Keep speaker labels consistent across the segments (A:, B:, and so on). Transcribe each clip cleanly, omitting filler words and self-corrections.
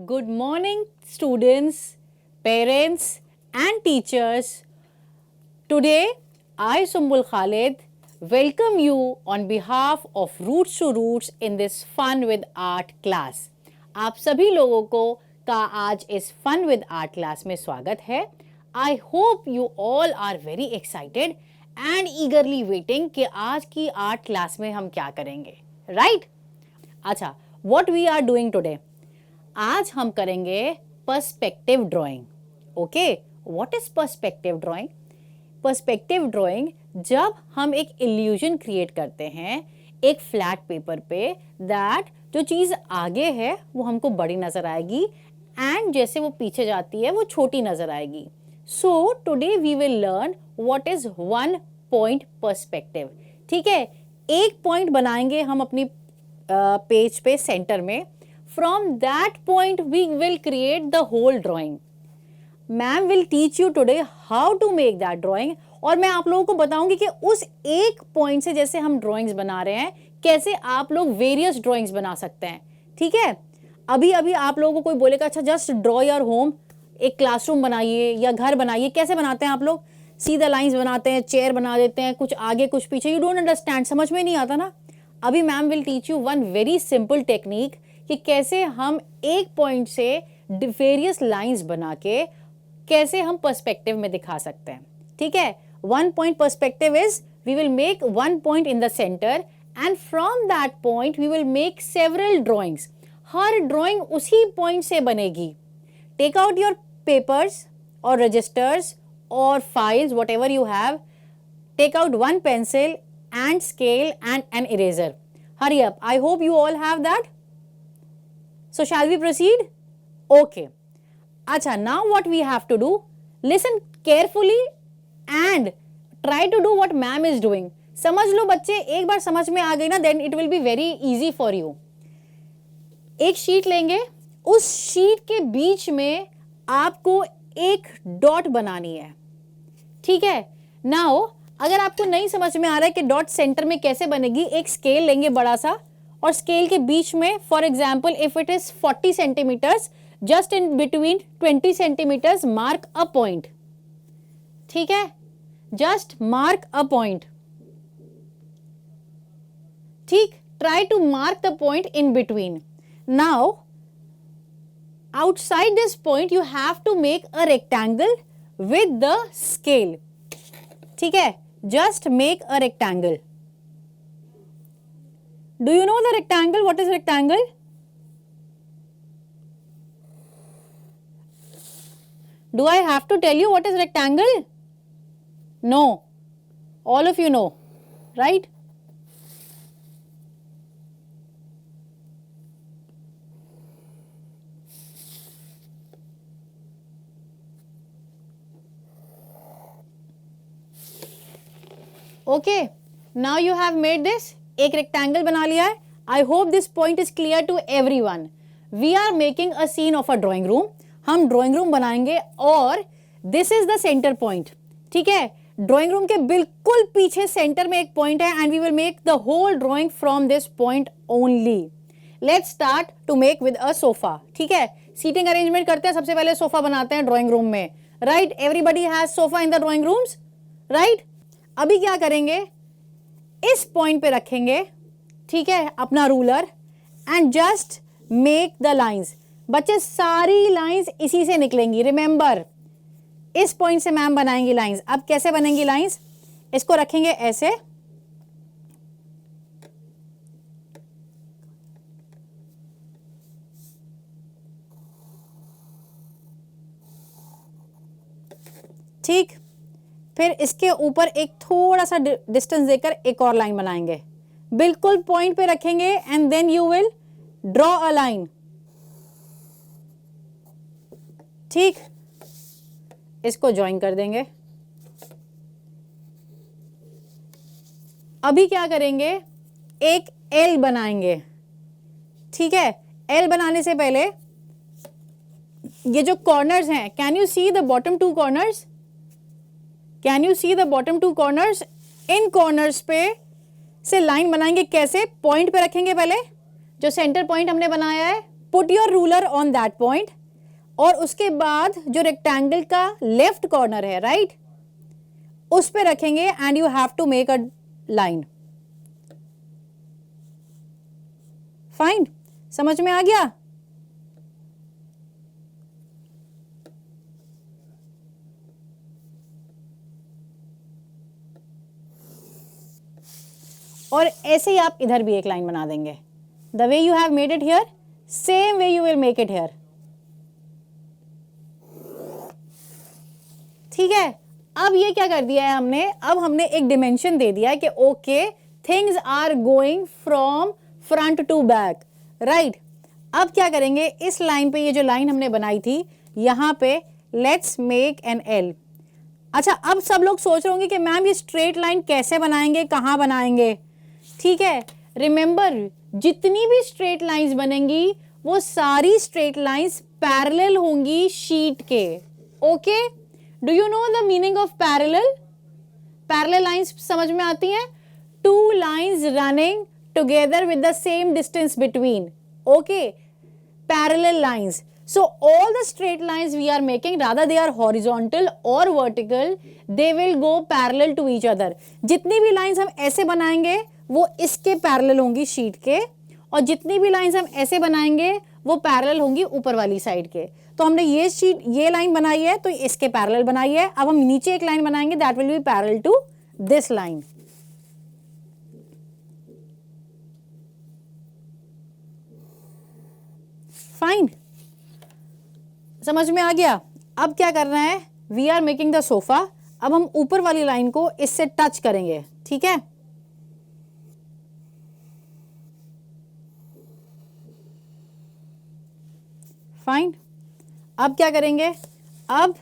A: Good morning, students, parents, and teachers. Today, I, Sumbul Khalid, welcome you on behalf of Roots to Roots in this Fun with Art class. आप सभी लोगों को का आज इस Fun with Art class में स्वागत है. I hope you all are very excited and eagerly waiting कि आज की art class में हम क्या करेंगे, right? अच्छा, what we are doing today? आज हम करेंगे perspective drawing. Okay, what is perspective drawing? Perspective drawing जब हम एक इल्यूजन क्रिएट करते हैं एक फ्लैट पेपर पे, दैट जो चीज़ आगे है वो हमको बड़ी नज़र आएगी एंड जैसे वो पीछे जाती है वो छोटी नज़र आएगी. So today we will learn what is one point perspective. ठीक है, एक पॉइंट बनाएंगे हम अपनी पेज पे सेंटर में. From that point we will create the whole drawing. Ma'am will teach you today how to make that drawing. और मैं आप लोगों को बताऊंगी कि उस एक पॉइंट से जैसे हम ड्राइंग्स बना रहे हैं कैसे आप लोग वेरियस ड्राइंग्स बना सकते हैं. ठीक है, अभी अभी आप लोगों को कोई बोलेगा अच्छा जस्ट ड्रॉ योर होम, एक क्लासरूम बनाइए या घर बनाइए. कैसे बनाते हैं आप लोग? सीधा लाइंस बनाते हैं, चेयर बना देते हैं, कुछ आगे कुछ पीछे. यू डोंट अंडरस्टैंड, समझ में नहीं आता ना. अभी ma'am will teach you one very simple technique कि कैसे हम एक पॉइंट से वेरियस लाइंस बना के कैसे हम पर्सपेक्टिव में दिखा सकते हैं. ठीक है, one point perspective is we will make one point in the center and from that point we will make several drawings. हर ड्राइंग उसी पॉइंट से बनेगी. टेक आउट योर पेपर्स और रजिस्टर्स और files, whatever you have. Take out one pencil and scale and an eraser. Hurry up, I hope you all have that. So shall we proceed? Okay. Acha, now what we have to do, listen carefully and try to do what ma'am is doing. समझ लो बच्चे, एक बार समझ में आ गई ना, then it will be very easy for you. एक sheet लेंगे, उस शीट के बीच में आपको एक डॉट बनानी है. ठीक है, now अगर आपको नहीं समझ में आ रहा है कि डॉट सेंटर में कैसे बनेगी, एक स्केल लेंगे बड़ा सा और स्केल के बीच में, for example if it is 40 centimetres, just in between 20 centimetres mark a point. ठीक है, जस्ट मार्क अ पॉइंट. ठीक, try to mark the point in between. Now outside this point you have to make a rectangle with the scale. ठीक है, just make a rectangle. Do you know the rectangle? What is rectangle? Do I have to tell you what is rectangle? No, all of you know, right? Okay, now you have made this. एक rectangle बना लिया है. I hope this point is clear to everyone. We are making a scene of a drawing room. हम drawing room बनाएंगे और this is the center point. ठीक है, drawing room के बिल्कुल पीछे center में एक point है and we will make the whole drawing from this point only. Let's start to make with a sofa. ठीक है, seating arrangement करते हैं, सबसे पहले sofa बनाते हैं drawing room में. Right? Everybody has sofa in the drawing rooms? Right? अभी क्या करेंगे, इस पॉइंट पे रखेंगे. ठीक है, अपना ruler and just make the lines. बच्चे सारी लाइंस इसी से निकलेंगी. रिमेंबर, इस पॉइंट से मैम बनाएंगी लाइंस. अब कैसे बनेंगी लाइंस? इसको रखेंगे ऐसे, ठीक. फिर इसके ऊपर एक थोड़ा सा डिस्टेंस देकर एक और लाइन बनाएंगे. बिल्कुल पॉइंट पे रखेंगे and then you will draw a line. ठीक, इसको ज्वाइन कर देंगे. अभी क्या करेंगे, एक एल बनाएंगे. ठीक है, एल बनाने से पहले ये जो कॉर्नर्स हैं, can you see the bottom two corners? Can you see the bottom two corners? इन कॉर्नर्स पे से लाइन बनाएंगे. कैसे? पॉइंट पे रखेंगे पहले, जो सेंटर पॉइंट हमने बनाया है put your ruler on that point, और उसके बाद जो रेक्टेंगल का लेफ्ट कॉर्नर है, राइट, उस पे रखेंगे and you have to make a line. Fine, समझ में आ गया? और ऐसे ही आप इधर भी एक लाइन बना देंगे. The way you have made it here, same way you will make it here. ठीक है, अब ये क्या कर दिया है हमने, अब हमने एक डिमेंशन दे दिया है कि okay things are going from front to back, right. अब क्या करेंगे, इस लाइन पे, ये जो लाइन हमने बनाई थी यहां पे, लेट्स मेक एन एल. अच्छा, अब सब लोग सोच रहे होंगे कि मैम ये स्ट्रेट लाइन कैसे बनाएंगे, कहां बनाएंगे. ठीक है, रिमेंबर जितनी भी स्ट्रेट लाइंस बनेंगी वो सारी स्ट्रेट लाइंस पैरेलल होंगी शीट के. Okay, do you know the meaning of parallel? Parallel lines समझ में आती हैं? Two lines running together with the same distance between. Okay, parallel lines. So all the straight lines we are making, rather they are horizontal or vertical, they will go parallel to each other. जितनी भी lines हम ऐसे बनाएंगे वो इसके parallel होंगी sheet के, और जितनी भी लाइंस हम ऐसे बनाएंगे वो पैरेलल होंगी ऊपर वाली साइड के. तो हमने ये लाइन बनाई है तो इसके पैरेलल बनाई है. अब हम नीचे एक लाइन बनाएंगे, that will be parallel to this line. Fine, समझ में आ गया? अब क्या करना है, we are making the sofa. अब हम ऊपर वाली लाइन को इससे टच करेंगे. ठीक है, फाइन. अब क्या करेंगे, अब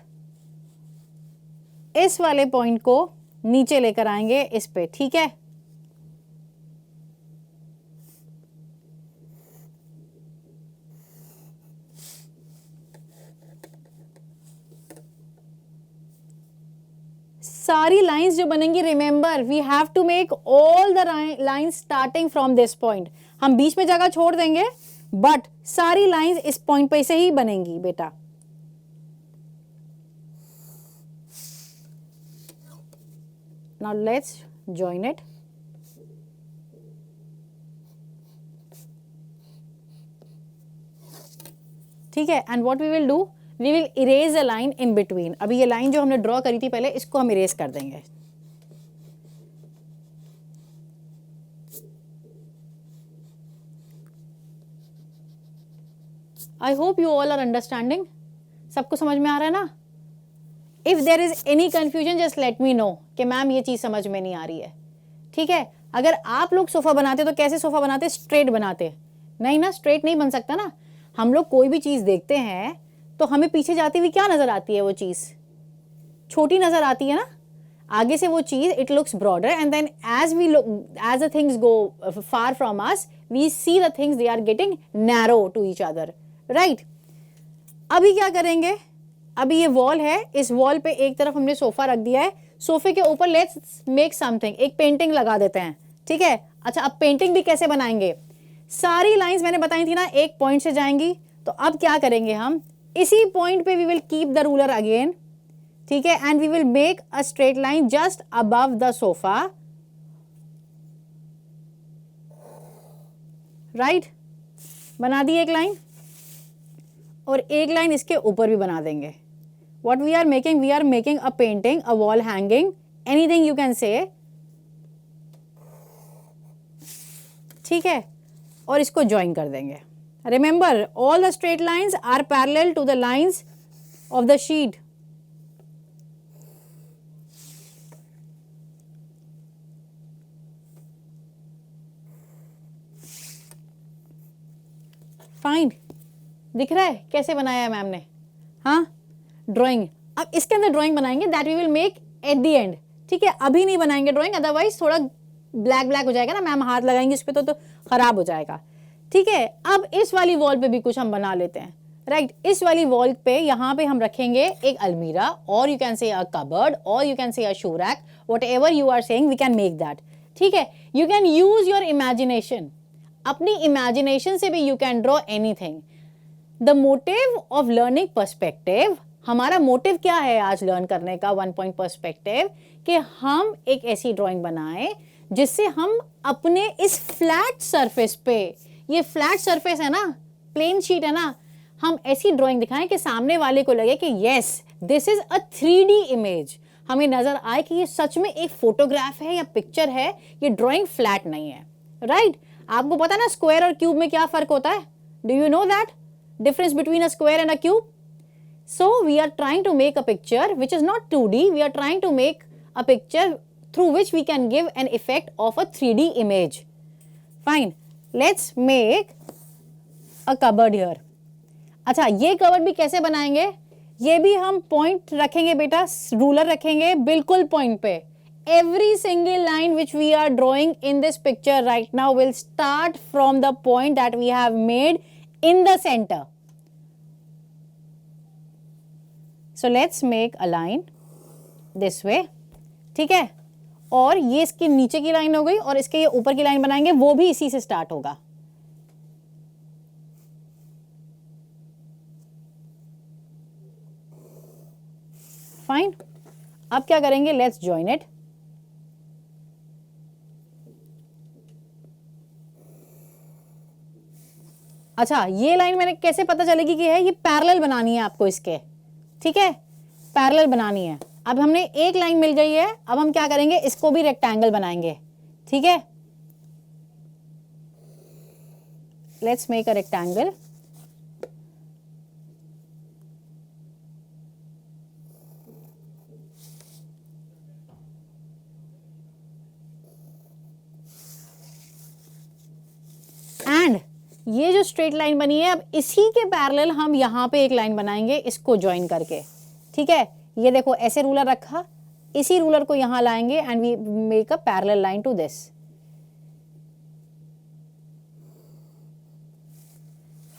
A: इस वाले पॉइंट को नीचे लेकर आएंगे इस पे. ठीक है, सारी लाइंस जो बनेंगी, remember we have to make all the lines starting from this point. हम बीच में जगह छोड़ देंगे बट सारी लाइंस इस पॉइंट पे से ही बनेंगी बेटा. Now let's join it. ठीक है, and what we will do, we will erase a line in between. अभी ये लाइन जो हमने ड्रॉ करी थी पहले, इसको हम इरेज कर देंगे. I hope you all are understanding. सबको समझ में आ रहा है ना? If there is any confusion just let me know कि मैम ये चीज समझ में नहीं आ रही है. ठीक है, अगर आप लोग सोफा बनाते तो कैसे सोफा बनाते, स्ट्रेट बनाते? नहीं ना, स्ट्रेट नहीं बन सकता ना. हम लोग कोई भी चीज देखते हैं तो हमें पीछे जाती हुई क्या नजर आती है, वो चीज छोटी नजर आती है ना. आगे से वो चीज it looks broader, and then as we look, as the things go far from us, we see the things they are getting narrow to each other, right. अभी क्या करेंगे, अभी ये वॉल है, इस वॉल पे एक तरफ हमने सोफा रख दिया है. सोफे के ऊपर लेट्स मेक समथिंग, एक पेंटिंग लगा देते हैं. ठीक है, अच्छा अब पेंटिंग भी कैसे बनाएंगे, सारी लाइंस मैंने बताई थी ना एक पॉइंट से जाएंगी. तो अब क्या करेंगे, हम इसी पॉइंट पे we will keep the ruler again. ठीक है, and we will make a straight line just above the sofa, right. बना दी एक लाइन, और एक लाइन इसके ऊपर भी बना देंगे. What we are making a painting, a wall hanging, anything you can say. ठीक है, और इसको ज्वाइन कर देंगे. Remember, all the straight lines are parallel to the lines of the sheet. Fine. दिख रहा है कैसे बनाया है मैम ने? हाँ, ड्राइंग. अब इसके अंदर ड्राइंग बनाएंगे, that we will make at the end. ठीक है, अभी नहीं बनाएंगे ड्राइंग, अदरवाइज थोड़ा ब्लैक ब्लैक हो जाएगा ना, मैम हाथ लगाएंगे इस पे तो खराब हो जाएगा. ठीक है, अब इस वाली वॉल पे भी कुछ हम बना लेते हैं, राइट. इस वाली वॉल पे यहाँ पे हम रखेंगे एक अलमीरा, और you can say a cupboard, और you can say a shoe rack, whatever you are saying we can make that. ठीक है, you can use your imagination. अपनी इमेजिनेशन से भी you can draw anything. The motive of learning perspective, हमारा motive क्या है आज लर्न करने का 1 पॉइंट पर्सपेक्टिव, कि हम एक ऐसी ड्राइंग बनाएं जिससे हम अपने इस फ्लैट सरफेस पे, ये फ्लैट सरफेस है ना, प्लेन शीट है ना, हम ऐसी ड्राइंग दिखाएं कि सामने वाले को लगे कि yes this is a 3D image, हमें नजर आए कि ये सच में एक फोटोग्राफ है या पिक्चर है, ये ड्राइंग फ्लैट नहीं है, राइट? आपको पता है ना स्क्वायर और क्यूब में क्या फर्क होता है? Do you know that difference between a square and a cube? So we are trying to make a picture which is not 2D, we are trying to make a picture through which we can give an effect of a 3D image. Fine, let's make a cupboard here. अच्छा, ये cupboard भी कैसे बनाएंगे? ये भी हम point रखेंगे बेटा, रूलर रखेंगे बिल्कुल पॉइंट पे. Every single line which we are drawing in this picture right now will start from the point that we have made in the center. So let's make a line this way. ठीक है, और ये इसके नीचे की line हो गई और इसके ये ऊपर की लाइन बनाएंगे, वो भी इसी से स्टार्ट होगा. फाइन, अब क्या करेंगे? Let's join it. अच्छा, ये लाइन मैंने कैसे पता चलेगी कि है? ये पैरेलल बनानी है आपको इसके, ठीक है, पैरेलल बनानी है. अब हमने एक लाइन मिल गई है, अब हम क्या करेंगे? इसको भी रेक्टेंगल बनाएंगे, ठीक है. Let's make a rectangle. And ये जो स्ट्रेट लाइन बनी है, अब इसी के पैरेलल हम यहां पे एक लाइन बनाएंगे इसको ज्वाइन करके, ठीक है. ये देखो ऐसे रूलर रखा, इसी रूलर को यहां लाएंगे and we make a parallel line to this.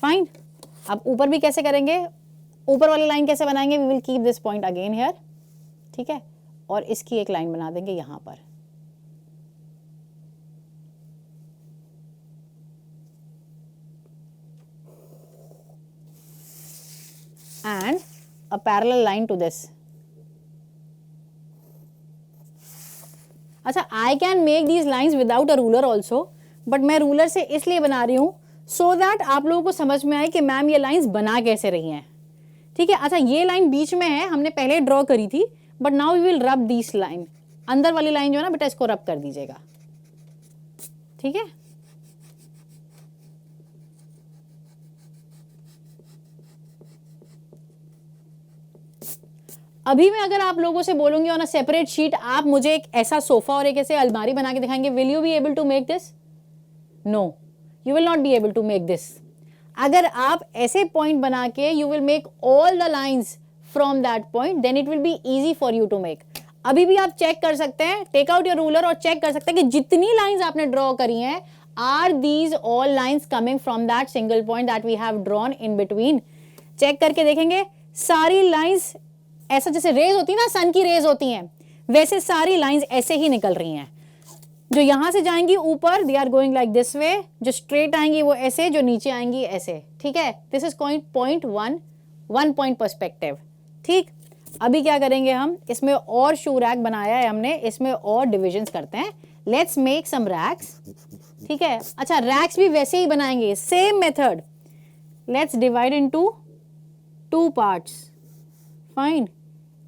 A: Fine, अब ऊपर भी कैसे करेंगे? ऊपर वाली लाइन कैसे बनाएंगे? We will keep this point again here, ठीक है, और इसकी एक लाइन बना देंगे यहां पर. And a parallel line to this. अच्छा, I can make these lines without a ruler also, but मैं रूलर से इसलिए बना रही हूँ so that आप लोगों को समझ में आए कि मैम ये लाइंस बना कैसे रही हैं, ठीक है. अच्छा, ये लाइन बीच में है, हमने पहले ड्रॉ करी थी, but now we will rub this line. अंदर वाली लाइन जो है ना बेटा, इसको रब कर दीजिएगा, ठीक है. अभी मैं अगर आप लोगों से बोलूंगी ऑन अ सेपरेट शीट, आप मुझे एक ऐसा सोफा और एक ऐसे अलमारी बना के दिखाएंगे, will you be able to make this? No, you will not be able to make this. अगर आप ऐसे पॉइंट बना के you will make all the lines from that point, then it will be easy for you to make. अभी भी आप check कर सकते हैं, टेक आउट योर रूलर और चेक कर सकते हैं कि जितनी लाइंस आपने ड्रॉ करी हैं, are these all lines coming from that single point that we have drawn in between. Check करके देखेंगे सारी लाइंस ऐसा, जैसे रेज होती है ना, सन की रेज होती हैं, वैसे सारी लाइंस ऐसे ही निकल रही हैं. जो यहां से जाएंगी ऊपर, they are going like this way, जो स्ट्रेट आएंगी वो ऐसे, जो नीचे आएंगी ऐसे, ठीक है. This is point 1 point perspective, ठीक. अभी क्या करेंगे हम? इसमें और शू रैक बनाया है हमने, इसमें और डिविजन्स करते हैं. लेट्स मेक सम रैक्स, ठीक है. अच्छा, रैक्स भी वैसे ही बनाएंगे, same method. Let's divide into 2 parts. Fine,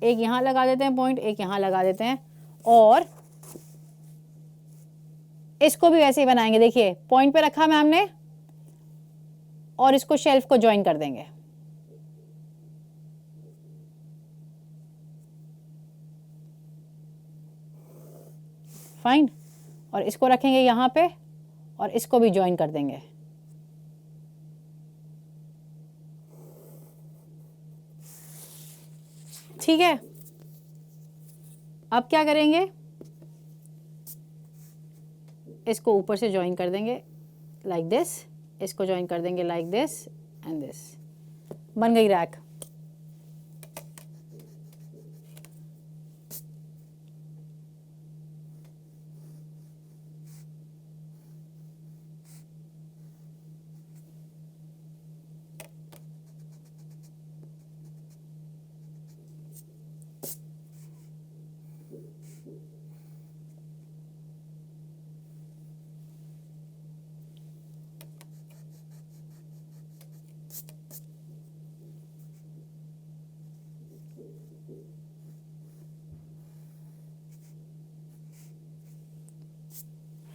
A: एक यहां लगा देते हैं पॉइंट, एक यहां लगा देते हैं, और इसको भी वैसे ही बनाएंगे. देखिए पॉइंट पे रखा मैम ने, और इसको शेल्फ को ज्वाइन कर देंगे. फाइन, और इसको रखेंगे यहां पे, और इसको भी ज्वाइन कर देंगे. ठीक है. अब क्या करेंगे? इसको ऊपर से ज्वाइन कर देंगे लाइक दिस, इसको ज्वाइन कर देंगे लाइक दिस एंड दिस. बन गई रैक.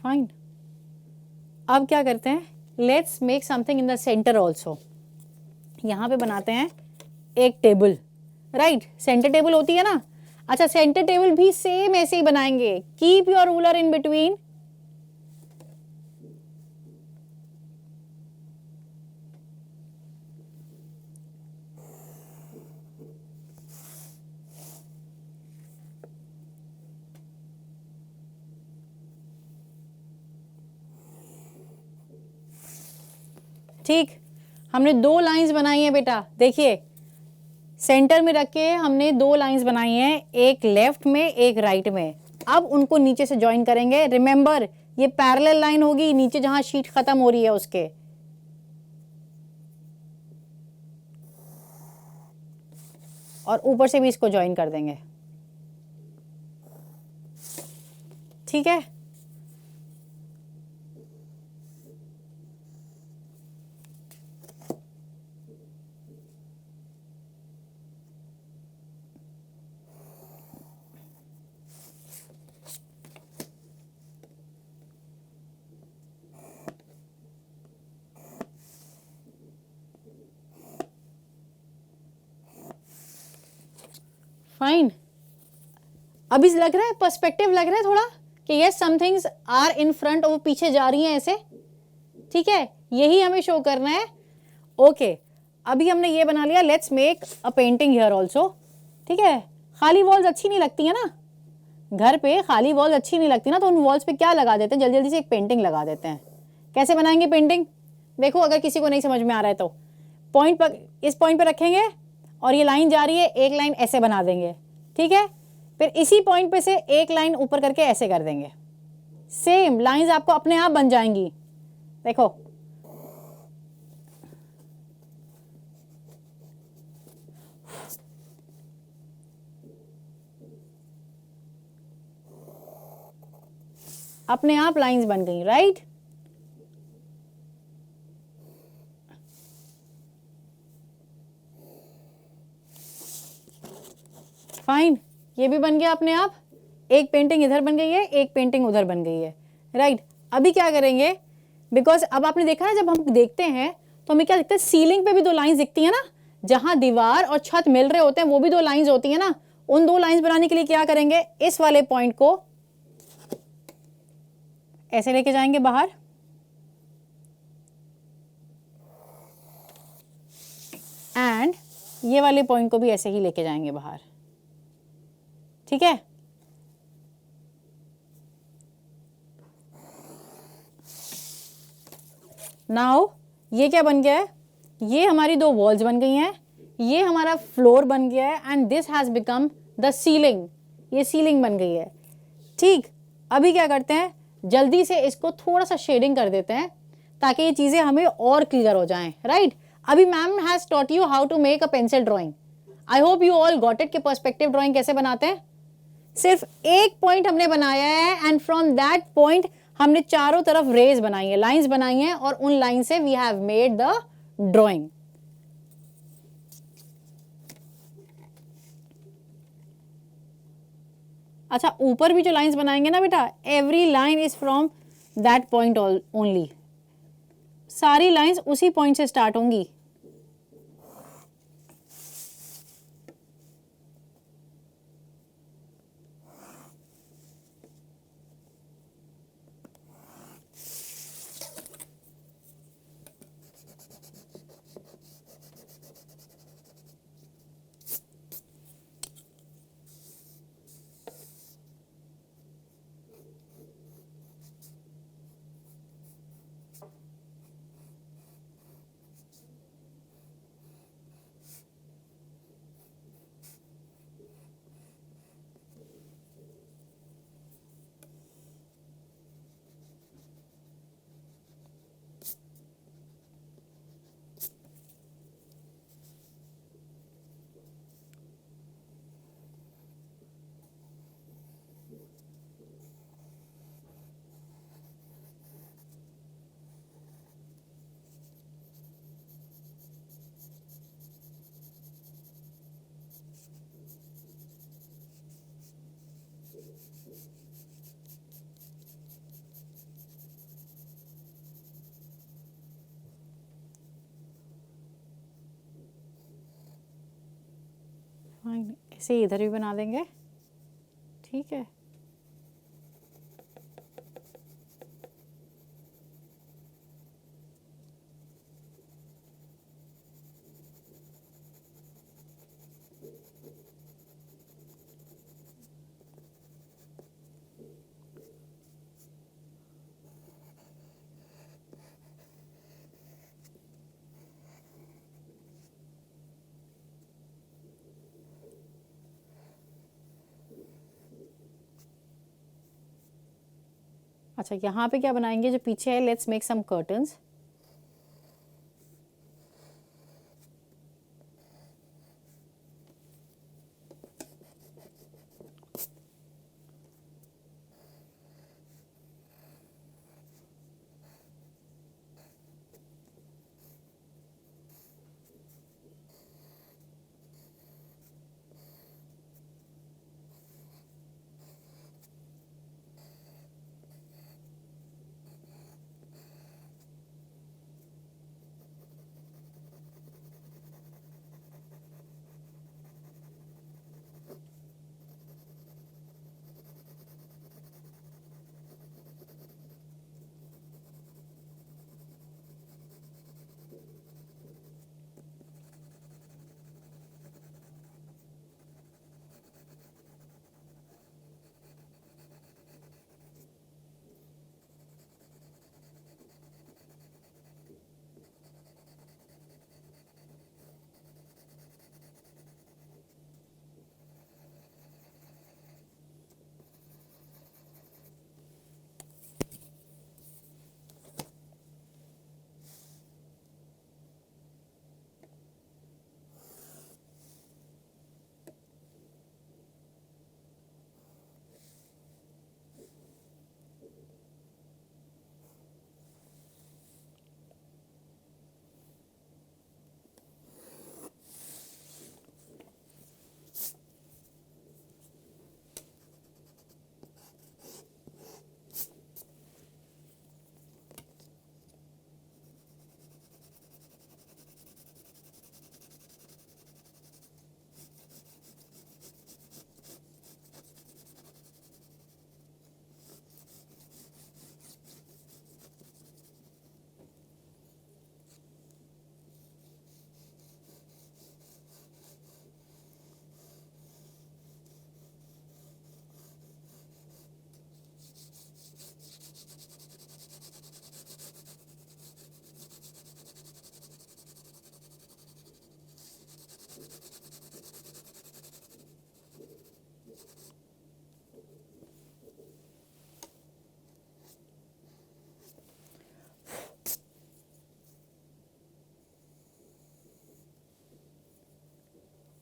A: फाइन। अब क्या करते हैं, let's make something in the centre also. यहाँ पे बनाते हैं एक टेबल, राइट, सेंटर टेबल होती है ना। अच्छा, सेंटर टेबल भी सेम ऐसे ही बनाएंगे, keep your ruler in between. ठीक, हमने दो लाइंस बनाई हैं बेटा, देखिए सेंटर में रख के हमने दो लाइंस बनाई हैं, एक लेफ्ट में एक राइट में। अब उनको नीचे से ज्वाइन करेंगे। रिमेंबर, ये पैरेलल लाइन होगी नीचे जहां शीट खत्म हो रही है उसके। और ऊपर से भी इसको ज्वाइन कर देंगे, ठीक है। फाइन। अभी लग रहा है, पर्सपेक्टिव लग रहा है थोड़ा कि yes some things are in front, और पीछे जा रही हैं ऐसे, ठीक है, यही हमें शो करना है। ओके, अभी हमने ये बना लिया, let's make a painting here also, ठीक है। खाली वॉल्स अच्छी नहीं लगती है ना, घर पे खाली वॉल्स अच्छी नहीं लगती ना, तो उन वॉल्स पे क्या लगा देते हैं, जल्दी जल्दी से एक पेंटिंग लगा देते हैं। कैसे बनाएंगे पेंटिंग, देखो अगर किसी को नहीं समझ में आ रहा है तो पॉइंट पर, इस पॉइंट पर रखेंगे और ये लाइन जा रही है, एक लाइन ऐसे बना देंगे, ठीक है। फिर इसी पॉइंट पे से एक लाइन ऊपर करके ऐसे कर देंगे, सेम लाइंस आपको अपने आप बन जाएंगी। देखो अपने आप लाइंस बन गई, राइट। फाइन, ये भी बन गया अपने आप, एक पेंटिंग इधर बन गई है, एक पेंटिंग उधर बन गई है, राइट। अभी क्या करेंगे, बिकॉज अब आपने देखा ना, जब हम देखते हैं तो हमें क्या दिखता है, सीलिंग पे भी दो लाइंस दिखती है ना, जहां दीवार और छत मिल रहे होते हैं वो भी दो लाइंस होती है ना। उन दो लाइंस बनाने के लिए क्या करेंगे, इस वाले पॉइंट को ऐसे लेके जाएंगे बाहर, एंड ये वाले पॉइंट को भी ऐसे ही लेके जाएंगे बाहर, ठीक है। नाउ ये क्या बन गया है, ये हमारी दो वॉल्स बन गई हैं, ये हमारा फ्लोर बन गया है, and this has become the ceiling, ये सीलिंग बन गई है, ठीक। अभी क्या करते हैं, जल्दी से इसको थोड़ा सा शेडिंग कर देते हैं ताकि ये चीजें हमें और क्लियर हो जाएं, राइट। अभी ma'am has taught you how to make a pencil drawing, I hope you all got it कि पर्सपेक्टिव ड्राइंग कैसे बनाते हैं। सिर्फ एक पॉइंट हमने बनाया है, एंड फ्रॉम दैट पॉइंट हमने चारों तरफ रेज बनाई है, लाइंस बनाई हैं, और उन लाइन से we have made the drawing. अच्छा, ऊपर भी जो लाइंस बनाएंगे ना बेटा, every line is from that point only, सारी लाइंस उसी पॉइंट से स्टार्ट होंगी। फाइन, ऐसे इधर भी बना देंगे, ठीक है। अच्छा, यहाँ पे क्या बनाएंगे, जो पीछे है, let's make some curtains.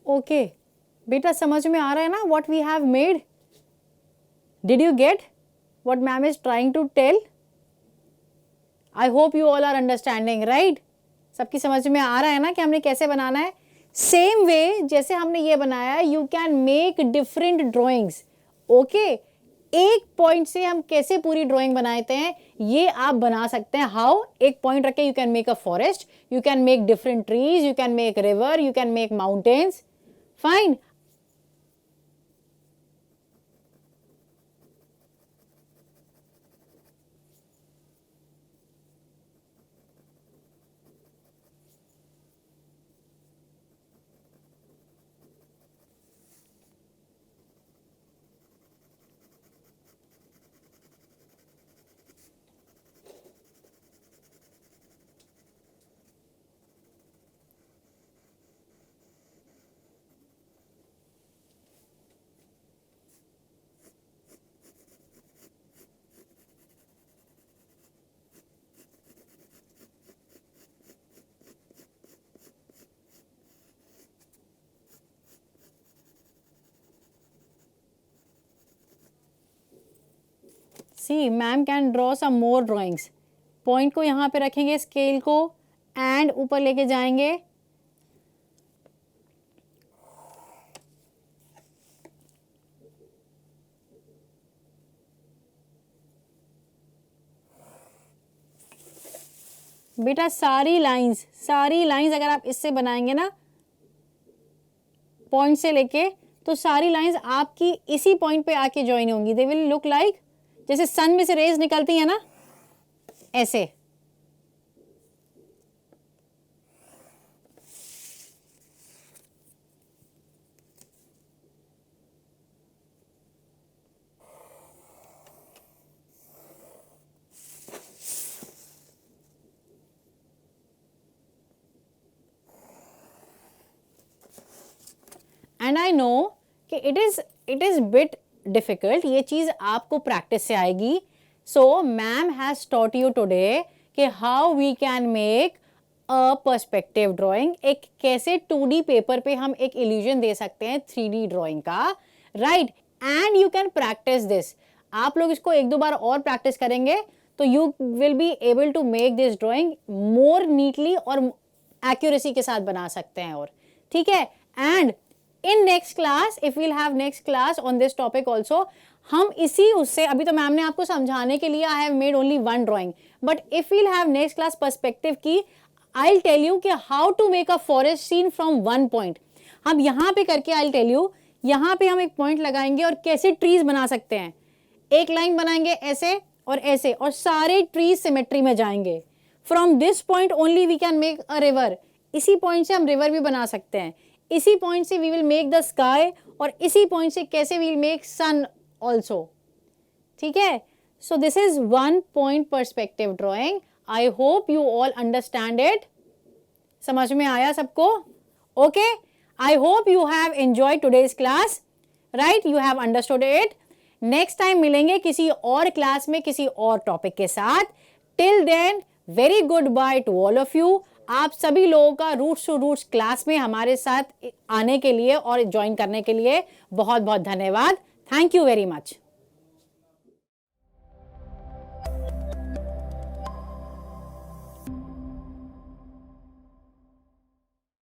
A: Okay बेटा, समझ में आ रहा है ना what we have made? Did you get what ma'am is trying to tell? I hope you all are understanding, right? सबकी समझ में आ रहा है ना कि हमने कैसे बनाना है। सेम वे जैसे हमने ये बनाया, you can make different drawings. Okay, एक पॉइंट से हम कैसे पूरी ड्राइंग बनाते हैं ये आप बना सकते हैं। हाउ? एक पॉइंट रख के you can make a forest, you can make different trees, you can make river, you can make mountains. Fine. See ma'am can draw some more drawings. Point को यहाँ पे रखेंगे, स्केल को एंड ऊपर लेके जाएंगे। बेटा सारी लाइंस अगर आप इससे बनाएंगे ना, पॉइंट से लेके, तो सारी लाइंस आपकी इसी पॉइंट पे आके ज्वाइन होंगी. दे विल लुक लाइक जैसे सन में से रेज निकलती है ना, ऐसे. एंड आई नो कि इट इज बिट डिफिकल्ट. ये चीज आपको प्रैक्टिस से आएगी. So ma'am has taught you today कि how we can make a perspective drawing. एक कैसे 2D पेपर पे हम एक इल्यूजन दे सकते हैं 3D ड्राइंग का, right. And you can practice this. आप लोग इसको एक दो बार और प्रैक्टिस करेंगे तो you will be able to make this drawing more neatly और एक्यूरेसी के साथ बना सकते हैं. और ठीक है. And in next class, if we'll have next class on this topic also, हम इसी उससे, अभी तो मैम ने आपको समझाने के लिए I have made only one drawing, but if we'll have next class perspective की, I'll tell you कि how to make a forest scene from one point. हम यहाँ पे करके I'll tell you, यहाँ पे हम एक पॉइंट लगाएंगे और कैसे ट्रीज बना सकते हैं. एक लाइन बनाएंगे ऐसे और ऐसे, और सारे ट्रीज सिमेट्री में जाएंगे. From this point only we can make a river. इसी पॉइंट से हम रिवर भी बना सकते हैं. इसी पॉइंट से we will make the sky, और इसी पॉइंट से कैसे we will make sun also. ठीक है. So this is one point perspective drawing. I hope you all understand it. समझ में आया सबको? Okay. I hope you have enjoyed today's class, right. You have understood it. Next time मिलेंगे किसी और class में किसी और टॉपिक के साथ. Till then, very good bye to all of you. आप सभी लोगों का रूट्स टू रूट्स क्लास में हमारे साथ आने के लिए और ज्वाइन करने के लिए बहुत बहुत धन्यवाद. Thank you very much.